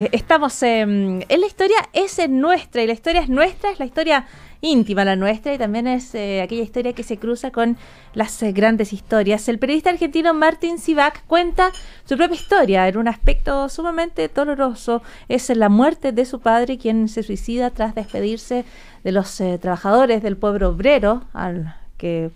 Estamos en la historia es nuestra y la historia es nuestra, es la historia íntima la nuestra y también es aquella historia que se cruza con las grandes historias. El periodista argentino Martín Sivak cuenta su propia historia en un aspecto sumamente doloroso. Es la muerte de su padre, quien se suicida tras despedirse de los trabajadores del pueblo obrero al que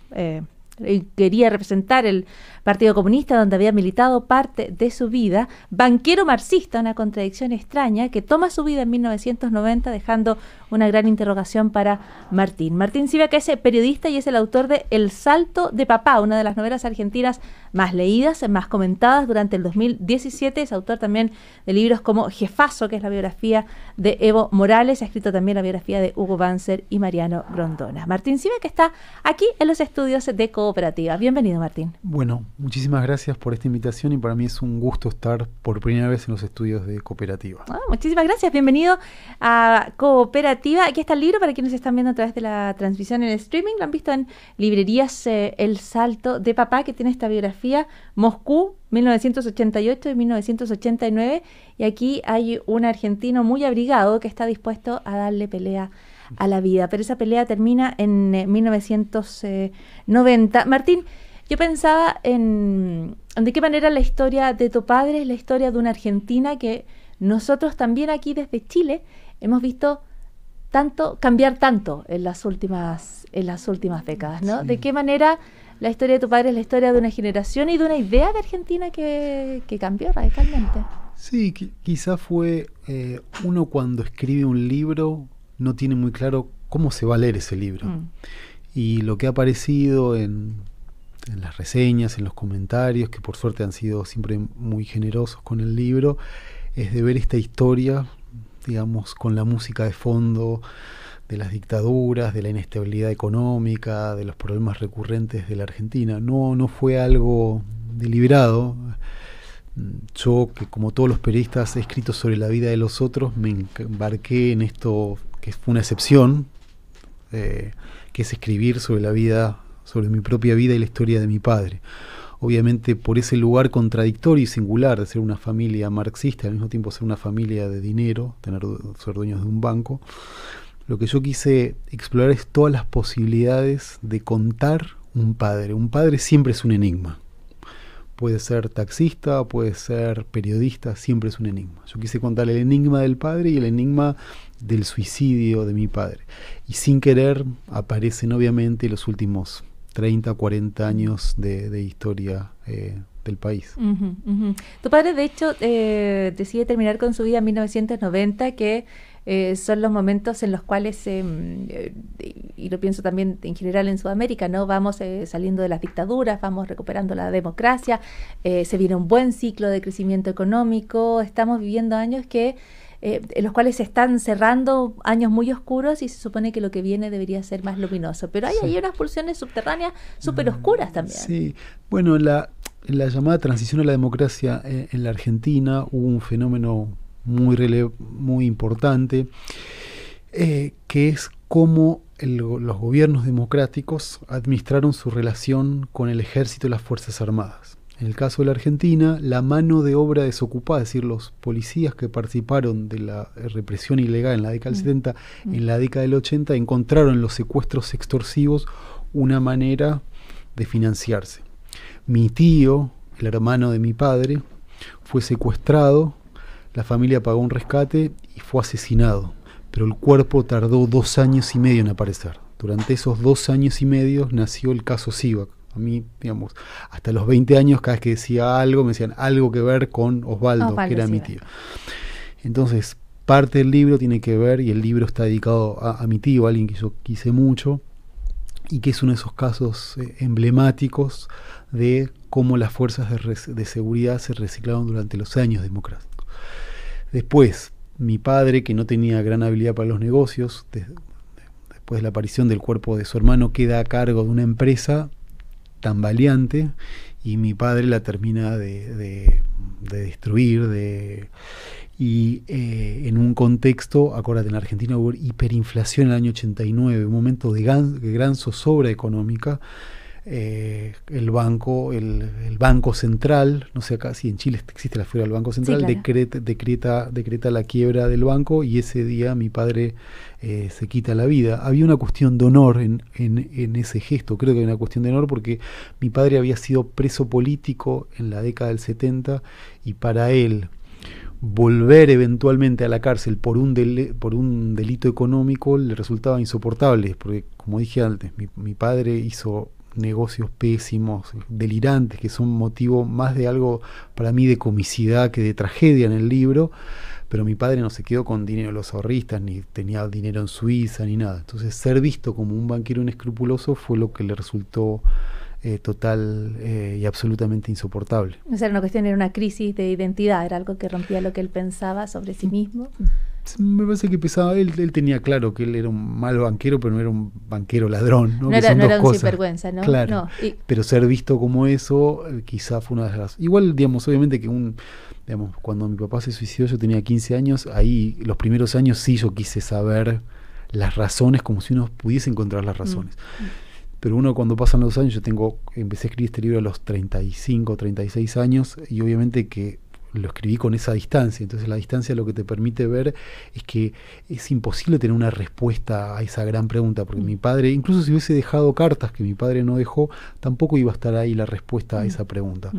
quería representar el Partido Comunista, donde había militado parte de su vida. Banquero marxista, una contradicción extraña, que toma su vida en 1990, dejando una gran interrogación para Martín. Martín Sivak es periodista y es el autor de El Salto de Papá, una de las novelas argentinas más leídas, más comentadas durante el 2017. Es autor también de libros como Jefazo, que es la biografía de Evo Morales. Ha escrito también la biografía de Hugo Banzer y Mariano Grondona. Martín Sivak está aquí en los estudios de Cooperativa. Bienvenido, Martín. Bueno, muchísimas gracias por esta invitación y para mí es un gusto estar por primera vez en los estudios de Cooperativa. Muchísimas gracias, bienvenido a Cooperativa. Aquí está el libro para quienes están viendo a través de la transmisión en el streaming. Lo han visto en librerías El Salto de Papá, que tiene esta biografía, Moscú, 1988 y 1989. Y aquí hay un argentino muy abrigado que está dispuesto a darle pelea a la vida. Pero esa pelea termina en 1990. Martín, yo pensaba en de qué manera la historia de tu padre es la historia de una Argentina que nosotros también aquí desde Chile hemos visto cambiar tanto en las últimas décadas, ¿no? Sí. ¿De qué manera la historia de tu padre es la historia de una generación y de una idea de Argentina que cambió radicalmente? Sí, quizá fue uno cuando escribe un libro no tiene muy claro cómo se va a leer ese libro. Y lo que ha aparecido en las reseñas, en los comentarios, que por suerte han sido siempre muy generosos con el libro, es de ver esta historia, digamos, con la música de fondo de las dictaduras, de la inestabilidad económica, de los problemas recurrentes de la Argentina. No fue algo deliberado. Yo, que como todos los periodistas he escrito sobre la vida de los otros, me embarqué en esto que fue una excepción, que es escribir sobre la vida, sobre mi propia vida y la historia de mi padre. Obviamente por ese lugar contradictorio y singular de ser una familia marxista y al mismo tiempo ser una familia de dinero, ser dueños de un banco, lo que yo quise explorar es todas las posibilidades de contar un padre. Un padre siempre es un enigma. Puede ser taxista, puede ser periodista, siempre es un enigma. Yo quise contar el enigma del padre y el enigma del suicidio de mi padre. Y sin querer aparecen obviamente los últimos 30, 40 años de historia del país. Tu padre, de hecho, decide terminar con su vida en 1990, que son los momentos en los cuales, y lo pienso también en general en Sudamérica, ¿no? Vamos saliendo de las dictaduras, vamos recuperando la democracia, se viene un buen ciclo de crecimiento económico, estamos viviendo años en los cuales se están cerrando, años muy oscuros, y se supone que lo que viene debería ser más luminoso. Pero hay ahí unas pulsiones subterráneas súper oscuras también. Sí, bueno, en la llamada transición a la democracia en la Argentina hubo un fenómeno muy importante, que es cómo los gobiernos democráticos administraron su relación con el ejército y las Fuerzas Armadas. En el caso de la Argentina, la mano de obra desocupada, es decir, los policías que participaron de la represión ilegal en la década del 70, en la década del 80, encontraron en los secuestros extorsivos una manera de financiarse. Mi tío, el hermano de mi padre, fue secuestrado, la familia pagó un rescate y fue asesinado, pero el cuerpo tardó 2 años y medio en aparecer. Durante esos 2 años y medio nació el caso Sivak. A mí, digamos, hasta los 20 años, cada vez que decía algo, me decían algo que ver con Osvaldo, que era mi tío. Entonces, parte del libro tiene que ver, y el libro está dedicado a mi tío, alguien que yo quise mucho, y que es uno de esos casos emblemáticos de cómo las fuerzas de seguridad se reciclaron durante los años democráticos. Después, mi padre, que no tenía gran habilidad para los negocios, después de la aparición del cuerpo de su hermano, queda a cargo de una empresa tambaleante y mi padre la termina de destruir, en un contexto, acuérdate, en Argentina hubo hiperinflación en el año 89, un momento de gran zozobra económica. el Banco Central, no sé acá si en Chile existe la figura del Banco Central, Sí, claro. decreta la quiebra del banco, y ese día mi padre se quita la vida. Había una cuestión de honor en ese gesto, creo que hay una cuestión de honor porque mi padre había sido preso político en la década del 70, y para él volver eventualmente a la cárcel por un delito económico le resultaba insoportable, porque como dije antes, mi padre hizo negocios pésimos, delirantes, que son motivo más de algo para mí de comicidad que de tragedia en el libro, pero mi padre no se quedó con dinero de los ahorristas, ni tenía dinero en Suiza, ni nada. Entonces ser visto como un banquero inescrupuloso fue lo que le resultó total y absolutamente insoportable. O sea, era una cuestión, era una crisis de identidad, era algo que rompía lo que él pensaba sobre sí mismo. Me parece que pensaba, él tenía claro que él era un mal banquero, pero no era un banquero ladrón, ¿no? No Que era, son no dos era un cosas. sinvergüenza, ¿no? Claro, No, pero ser visto como eso, quizá fue una de las... Igual, digamos, obviamente que cuando mi papá se suicidó yo tenía 15 años, ahí los primeros años sí yo quise saber las razones, como si uno pudiese encontrar las razones. Pero uno cuando pasan los años, empecé a escribir este libro a los 35, 36 años, y obviamente que lo escribí con esa distancia. Entonces la distancia lo que te permite ver es que es imposible tener una respuesta a esa gran pregunta, porque mi padre, incluso si hubiese dejado cartas que mi padre no dejó, tampoco iba a estar ahí la respuesta a esa pregunta.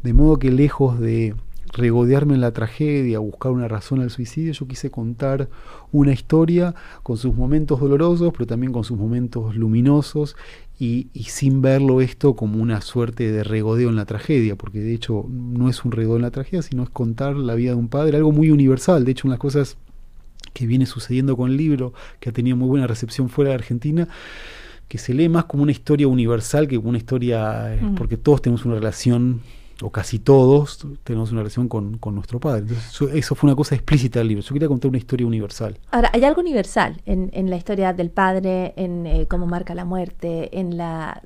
De modo que lejos de regodearme en la tragedia, buscar una razón al suicidio, yo quise contar una historia con sus momentos dolorosos, pero también con sus momentos luminosos, y sin verlo esto como una suerte de regodeo en la tragedia, porque de hecho no es un regodeo en la tragedia, sino es contar la vida de un padre, algo muy universal. De hecho, una de las cosas que viene sucediendo con el libro, que ha tenido muy buena recepción fuera de Argentina, que se lee más como una historia universal que como una historia, porque todos tenemos una relación, o casi todos tenemos una relación con nuestro padre. Entonces eso fue una cosa explícita del libro. Yo quería contar una historia universal. Ahora, hay algo universal en la historia del padre, en cómo marca la muerte, en la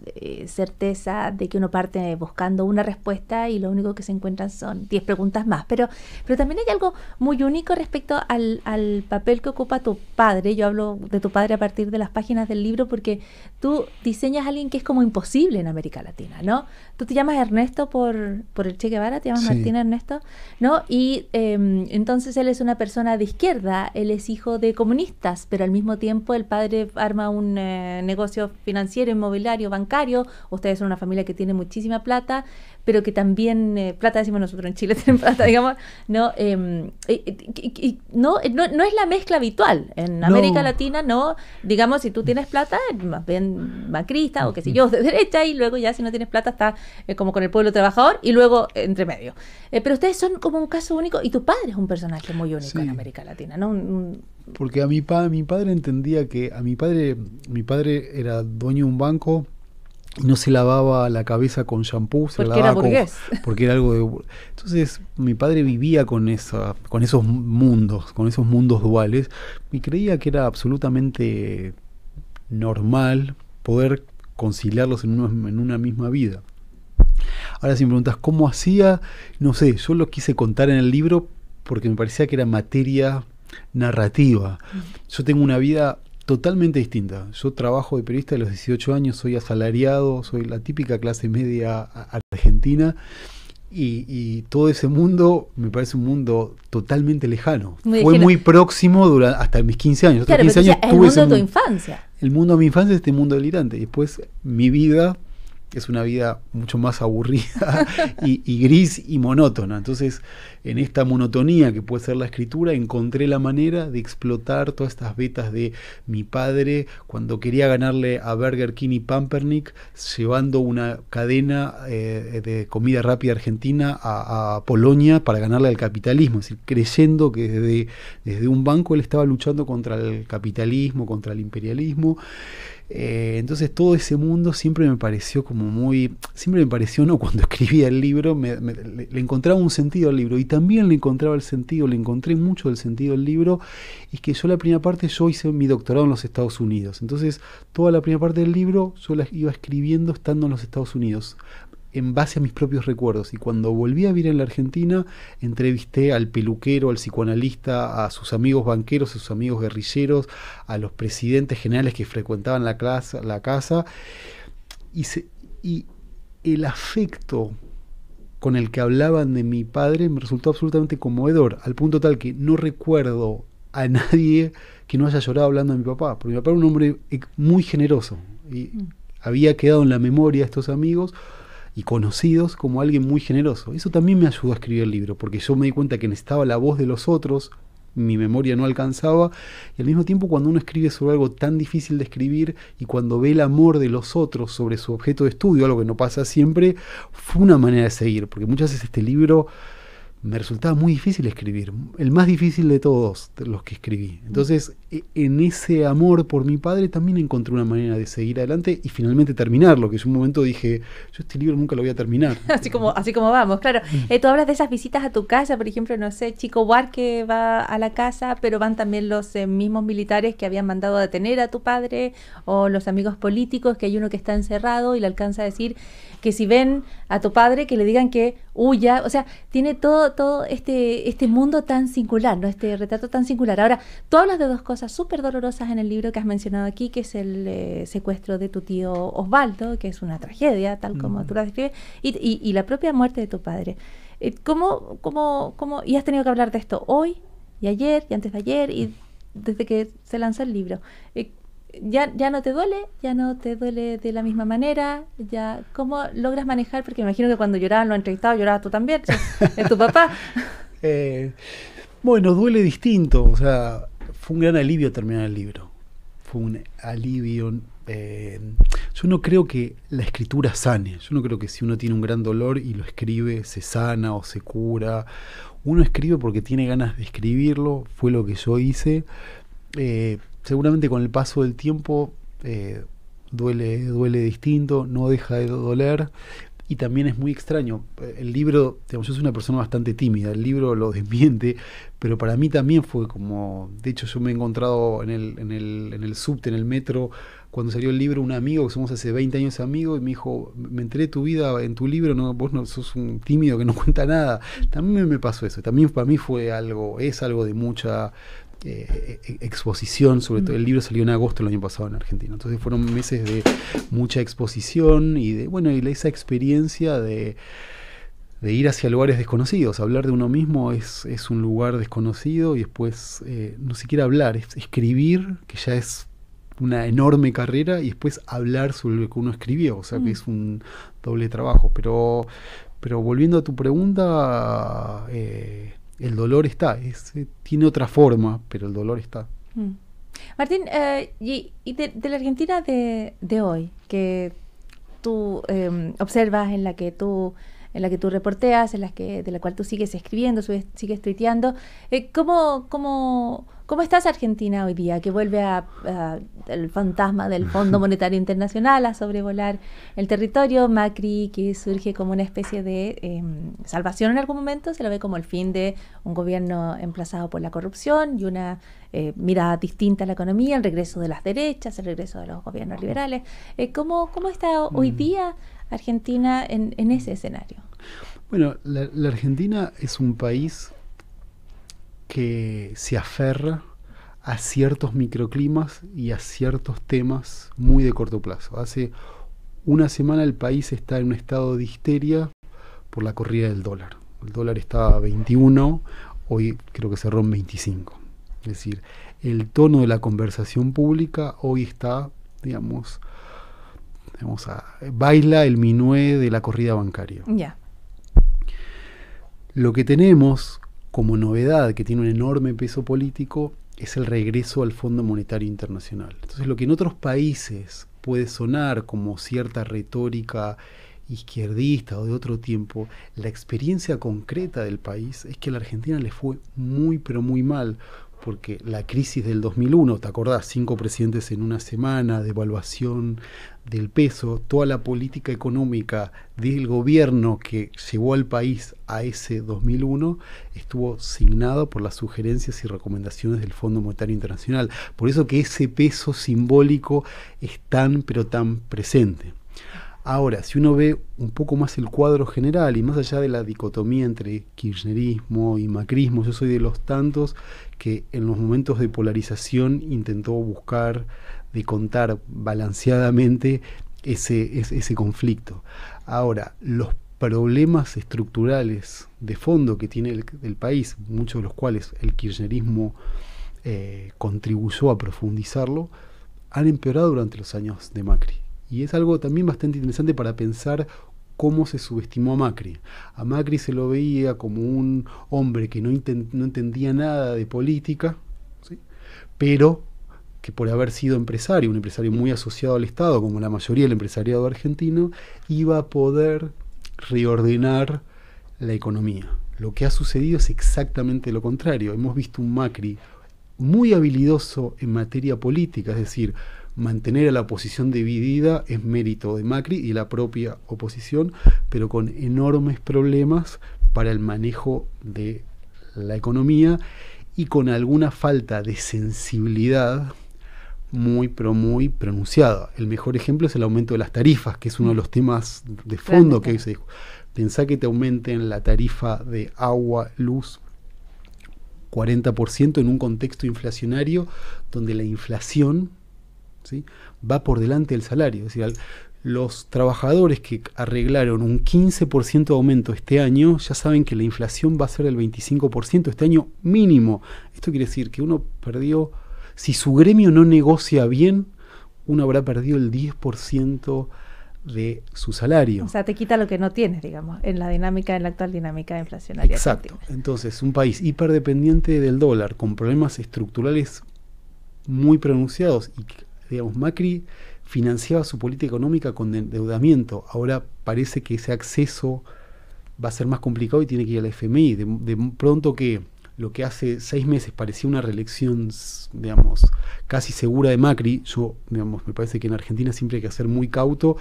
certeza de que uno parte buscando una respuesta y lo único que se encuentran son 10 preguntas más. Pero también hay algo muy único respecto al papel que ocupa tu padre. Yo hablo de tu padre a partir de las páginas del libro porque tú diseñas a alguien que es como imposible en América Latina, ¿no? Tú te llamas Ernesto por el Che Guevara, te llamas Sí. Martín Ernesto, ¿no? Y entonces él es una persona de izquierda, él es hijo de comunistas, pero al mismo tiempo el padre arma un negocio financiero, inmobiliario, bancario. Ustedes son una familia que tiene muchísima plata, pero que también, plata decimos nosotros en Chile, tienen plata, digamos, ¿no? No es la mezcla habitual. En América Latina, no, digamos, si tú tienes plata, más bien macrista o qué sé yo, de derecha, y luego ya si no tienes plata está como con el pueblo trabajador, y luego entre medio. Pero ustedes son como un caso único, y tu padre es un personaje muy único en América Latina, ¿no? Porque mi padre entendía que mi padre era dueño de un banco y no se lavaba la cabeza con shampoo, porque era burgués. Porque era algo de... Entonces mi padre vivía con esos mundos duales, y creía que era absolutamente normal poder conciliarlos en una misma vida. Ahora si me preguntas cómo hacía, no sé, yo lo quise contar en el libro porque me parecía que era materia narrativa. Yo tengo una vida totalmente distinta. Yo trabajo de periodista a los 18 años, soy asalariado, soy la típica clase media argentina, y todo ese mundo me parece un mundo totalmente lejano. Fue muy próximo hasta mis 15 años. Claro, 15 años el mundo de tu infancia. El mundo de mi infancia es este mundo delirante. Y después mi vida es una vida mucho más aburrida y gris y monótona. Entonces, en esta monotonía que puede ser la escritura, encontré la manera de explotar todas estas vetas de mi padre cuando quería ganarle a Burger King y Pampernick, llevando una cadena de comida rápida argentina a Polonia para ganarle al capitalismo, es decir, creyendo que desde un banco él estaba luchando contra el capitalismo, contra el imperialismo. Entonces todo ese mundo siempre me pareció no, cuando escribía el libro le encontraba un sentido al libro, y también le encontré mucho del sentido del libro. Es que yo la primera parte, yo hice mi doctorado en los Estados Unidos, entonces toda la primera parte del libro yo la iba escribiendo estando en los Estados Unidos, en base a mis propios recuerdos. Y cuando volví a vivir en la Argentina, entrevisté al peluquero, al psicoanalista, a sus amigos banqueros, a sus amigos guerrilleros, a los presidentes generales que frecuentaban la casa, y y el afecto con el que hablaban de mi padre me resultó absolutamente conmovedor, al punto tal que no recuerdo a nadie que no haya llorado hablando de mi papá, porque mi papá era un hombre muy generoso y había quedado en la memoria de estos amigos y conocidos como alguien muy generoso. Eso también me ayudó a escribir el libro, porque yo me di cuenta que necesitaba la voz de los otros, mi memoria no alcanzaba, y al mismo tiempo cuando uno escribe sobre algo tan difícil de escribir y cuando ve el amor de los otros sobre su objeto de estudio, algo que no pasa siempre, fue una manera de seguir, porque muchas veces este libro me resultaba muy difícil escribir, el más difícil de todos de los que escribí. Entonces, en ese amor por mi padre también encontré una manera de seguir adelante y finalmente terminarlo, que yo en un momento dije, yo este libro nunca lo voy a terminar. Así como vamos, claro. Tú hablas de esas visitas a tu casa, por ejemplo, no sé, Chico Buarque va a la casa, pero van también los mismos militares que habían mandado a detener a tu padre, o los amigos políticos, que hay uno que está encerrado y le alcanza a decir que si ven a tu padre, que le digan que huya. O sea, tiene todo este mundo tan singular, ¿no? Este retrato tan singular. Ahora, tú hablas de dos cosas súper dolorosas en el libro que has mencionado aquí, que es el secuestro de tu tío Osvaldo, que es una tragedia, tal como tú la describes, y la propia muerte de tu padre. Y has tenido que hablar de esto hoy, y ayer, y antes de ayer, y desde que se lanzó el libro. ¿Ya no te duele? ¿Ya no te duele de la misma manera? ¿Cómo logras manejar? Porque me imagino que cuando lloraban los entrevistados, llorabas tú también, es tu papá. Bueno, duele distinto, o sea, fue un gran alivio terminar el libro. Fue un alivio. Yo no creo que la escritura sane. Yo no creo que si uno tiene un gran dolor y lo escribe, se sana o se cura. Uno escribe porque tiene ganas de escribirlo, fue lo que yo hice. Seguramente con el paso del tiempo duele distinto, no deja de doler. Y también es muy extraño. El libro, digamos, yo soy una persona bastante tímida, el libro lo desmiente, pero para mí también fue como, de hecho yo me he encontrado en el subte, en el metro, cuando salió el libro, un amigo, que somos hace 20 años amigos, y me dijo, me enteré de tu vida en tu libro, no, vos no sos un tímido que no cuenta nada. También me pasó eso, también para mí fue algo, es algo de mucha exposición, sobre todo el libro salió en agosto del año pasado en Argentina, entonces fueron meses de mucha exposición y de esa experiencia de ir hacia lugares desconocidos. Hablar de uno mismo es un lugar desconocido y después no siquiera hablar, es escribir, que ya es una enorme carrera, y después hablar sobre lo que uno escribió, o sea que es un doble trabajo, pero volviendo a tu pregunta, el dolor está, tiene otra forma, pero el dolor está. Martín, y de la Argentina de hoy, que tú observas, en la que tú reporteas, de la cual tú sigues escribiendo, sigues tuiteando, ¿cómo está esa Argentina hoy día, que vuelve el fantasma del Fondo Monetario Internacional a sobrevolar el territorio? Macri, que surge como una especie de salvación en algún momento, se lo ve como el fin de un gobierno emplazado por la corrupción y una mirada distinta a la economía, el regreso de las derechas, el regreso de los gobiernos liberales. ¿Cómo está hoy día Argentina en ese escenario? Bueno, la Argentina es un país que se aferra a ciertos microclimas y a ciertos temas muy de corto plazo. Hace una semana el país está en un estado de histeria por la corrida del dólar. El dólar estaba a 21, hoy creo que cerró en 25. Es decir, el tono de la conversación pública hoy está, digamos, baila el minué de la corrida bancaria. Ya. Lo que tenemos como novedad, que tiene un enorme peso político, es el regreso al Fondo Monetario Internacional. Entonces, lo que en otros países puede sonar como cierta retórica izquierdista o de otro tiempo, la experiencia concreta del país es que a la Argentina le fue muy, pero muy mal, porque la crisis del 2001, ¿te acordás? 5 presidentes en una semana, devaluación del peso, toda la política económica del gobierno que llevó al país a ese 2001 estuvo signado por las sugerencias y recomendaciones del Fondo Monetario Internacional. Por eso que ese peso simbólico es tan, pero tan presente. Ahora, si uno ve un poco más el cuadro general y más allá de la dicotomía entre kirchnerismo y macrismo, yo soy de los tantos que en los momentos de polarización intentó buscar de contar balanceadamente ese conflicto. Ahora, los problemas estructurales de fondo que tiene el país, muchos de los cuales el kirchnerismo contribuyó a profundizarlo, han empeorado durante los años de Macri. Y es algo también bastante interesante para pensar cómo se subestimó a Macri. A Macri se lo veía como un hombre que no entendía nada de política, ¿sí? Pero que por haber sido empresario, un empresario muy asociado al Estado, como la mayoría del empresariado argentino, iba a poder reordenar la economía. Lo que ha sucedido es exactamente lo contrario. Hemos visto un Macri muy habilidoso en materia política, es decir, mantener a la oposición dividida es mérito de Macri y la propia oposición, pero con enormes problemas para el manejo de la economía y con alguna falta de sensibilidad muy pronunciada. El mejor ejemplo es el aumento de las tarifas, que es uno de los temas de fondo que se dijo. Pensá que te aumenten la tarifa de agua, luz, 40% en un contexto inflacionario donde la inflación, ¿sí?, va por delante del salario. Es decir, los trabajadores que arreglaron un 15% de aumento este año ya saben que la inflación va a ser del 25% este año mínimo. Esto quiere decir que uno perdió, si su gremio no negocia bien, uno habrá perdido el 10% de su salario. O sea, te quita lo que no tienes, digamos, en la actual dinámica inflacionaria. Exacto. Argentina. Entonces, un país hiperdependiente del dólar, con problemas estructurales muy pronunciados, y, digamos, Macri financiaba su política económica con endeudamiento. Ahora parece que ese acceso va a ser más complicado y tiene que ir al FMI. De pronto que lo que hace 6 meses parecía una reelección, digamos, casi segura de Macri, me parece que en Argentina siempre hay que ser muy cauto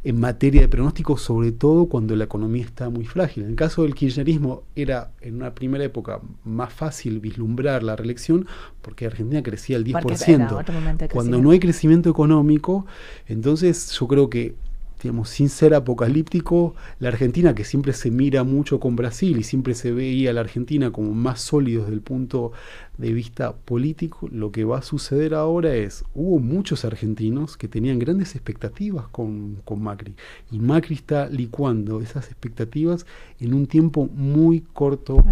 en materia de pronóstico, sobre todo cuando la economía está muy frágil. En el caso del kirchnerismo era en una primera época más fácil vislumbrar la reelección porque Argentina crecía el 10%. Cuando no hay crecimiento económico, entonces yo creo que, digamos, sin ser apocalíptico, la Argentina, que siempre se mira mucho con Brasil y siempre se veía a la Argentina como más sólido desde el punto de vista político, lo que va a suceder ahora es, hubo muchos argentinos que tenían grandes expectativas con Macri, y Macri está licuando esas expectativas en un tiempo muy corto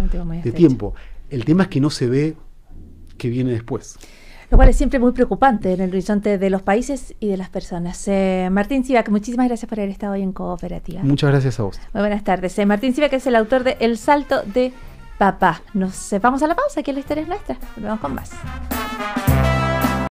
de tiempo. El tema es que no se ve qué viene después. Lo cual es siempre muy preocupante en el horizonte de los países y de las personas. Martín Sivak, muchísimas gracias por haber estado hoy en Cooperativa. Muchas gracias a vos. Muy buenas tardes. Martín Sivak es el autor de El salto de papá. Nos vamos a la pausa, aquí La historia es nuestra. Volvemos con más.